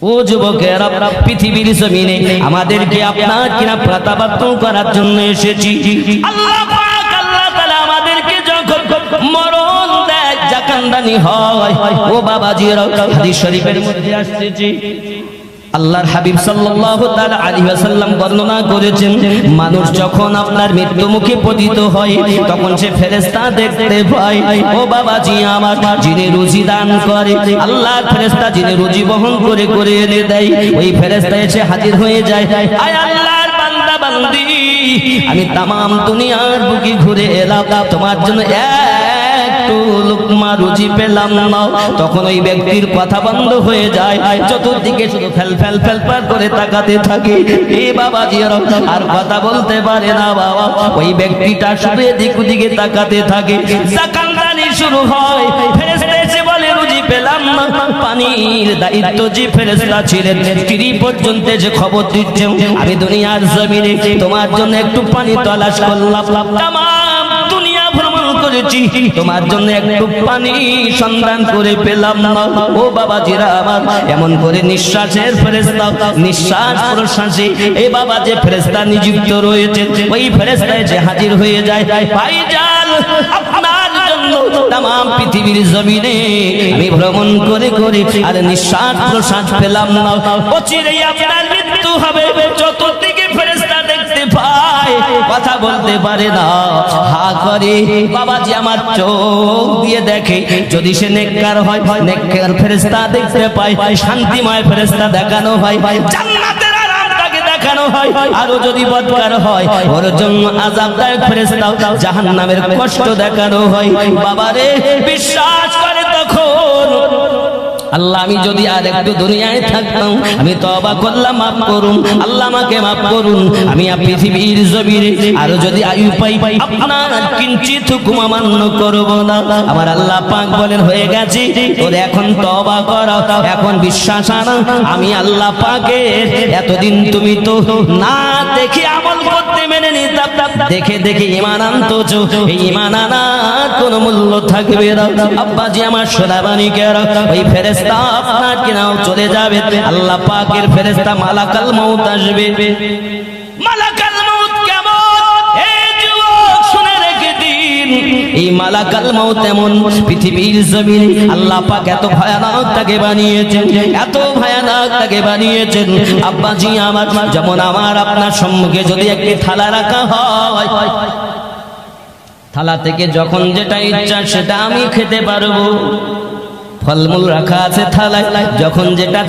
ও যুবকেরা, পৃথিবীর জমিনে আমাদেরকে আপনার কিনা প্রতাপাত্ম করার জন্য এসেছি। আল্লাহ পাক আল্লাহ তাআলা আমাদেরকে যখন মরণ দেয়, জাকান্দানি হয়, ও বাবাজিরা, হাদিস শরীফের মধ্যে আসছে, আল্লাহর হাবিব সাল্লাল্লাহু তাআলা আলাইহি ওয়াসাল্লাম বর্ণনা করেছেন, মানুষ যখন আপনার মৃত্যু মুখে পতিত হয় তখন সে ফেরেশতা দেখতে পায়। ও বাবাজি আমার, যিনি রুজি দান করে, আল্লাহর ফেরেশতা যিনি রুজি বহন করে করে এনে দেয়, ওই ফেরেশতা এসে হাজির হয়ে যায়। আয় আল্লাহর বান্দা বান্দি, আমি তামাম দুনিয়ার বুকে ঘুরে এলাম, তোমার জন্য একটু লুকমা রুজি পেলাম না। তখন ওই ব্যক্তির কথা বন্ধ হয়ে যায়, চতুর্দিকে শুধু ফেল ফেল ফেল ফেল করে তাকাতে থাকে। এ বাবাজি আর কথা বলতে পারে না বাবা, ওই ব্যক্তিটা শুধু এদিক ওদিকে তাকাতে থাকে। জাকান্দানি শুরু হয়, ফেরেশতা এসে বলে রুজি পেলাম না। পানির দায়িত্ব যে ফেরেশতা ছিলেন, তিনি পর্যন্ত যে খবর দিচ্ছেন, আমি দুনিয়ার জমিনে তোমার জন্য একটু পানি তলাশ করলাম, তামাম দুনিয়া ভ্রমণ করেছি, তোমার জন্য একটু পানি সন্ধান করে পেলাম না। ও বাবাজিরা আমার, এমন করে নিঃশ্বাসের ফেরেশতা নিঃশ্বাস প্রশ্বাসে এই বাবা যে ফেরেশতা নিযুক্ত রয়েছে, ওই ফেরেশতা যে হাজির হয়ে যায়, ভাইজান আপনার জন্য তামাম পৃথিবীর জমিনে আমি ভ্রমণ করে করে আর নিঃশ্বাস প্রশ্বাস পেলাম না, অচিরেই আপনার মৃত্যু হবে। চতুর্দিকে ফেরেশতা দেখতে পায়, কথা বলতে পারে না, হা করে। বাবাজি আমার চোখ দিয়ে দেখে, যদি সে নেককার হয়, নেককার ফেরেশতা দেখতে পায়, শান্তিময় ফেরেশতা দেখানো হয়, জান্নাতের আরাম তাকে দেখানো হয়। আরো যদি বদকার হয়, ওর জন্য আযাবদায়ক ফেরেশতা জাহান্নামের কষ্ট দেখানো হয়। বাবারে বিশ্বাস করে তখন, আল্লাহ আমি যদি আর একটু দুনিয়ায় থাকতাম, আমি তওবা করলাম, মাফ করুন আল্লাহ, আমাকে মাফ করুন, আমি পৃথিবীর জমিনে আরো যদি আয়ু পাই, আপনার কিঞ্চিত হুকুম অমান্য করব না। আমার আল্লাহ পাক বলেন, হয়ে গেছে তোর, এখন তওবা কর, এখন বিশ্বাস আনা, আমি আল্লাহ পাকের। এতদিন তুমি তো না দেখে আমল করতে মেনে নিতাম, দেখে দেখে ঈমান আনতো, এই ঈমান আনার কোনো মূল্য থাকবে না। আব্বাজি আমার সোনাবানি কেরা, ওই ফেরেশতা আপনার কিনাও চলে যাবে, আল্লাহ পাকের ফেরেশতা মালাকাল মউত আসবে। মালাকাল মউত কেমন, এই যুবক শুনে রেখে দিন, এই মালাকাল মউত এমন পৃথিবীর জমিনে আল্লাহ পাক এত ভয়ানক তাকে বানিয়েছেন, এত ভয়ানক তাকে বানিয়েছেন। আব্বাজি আমার, যেমন আমার আপনার সম্মুখে যদি একটি থালা রাখা হয়, থালা থেকে যখন যেটা ইচ্ছা সেটা আমি খেতে পারবো। ফলমূল রাখা আছে থালায়, যখন যেটা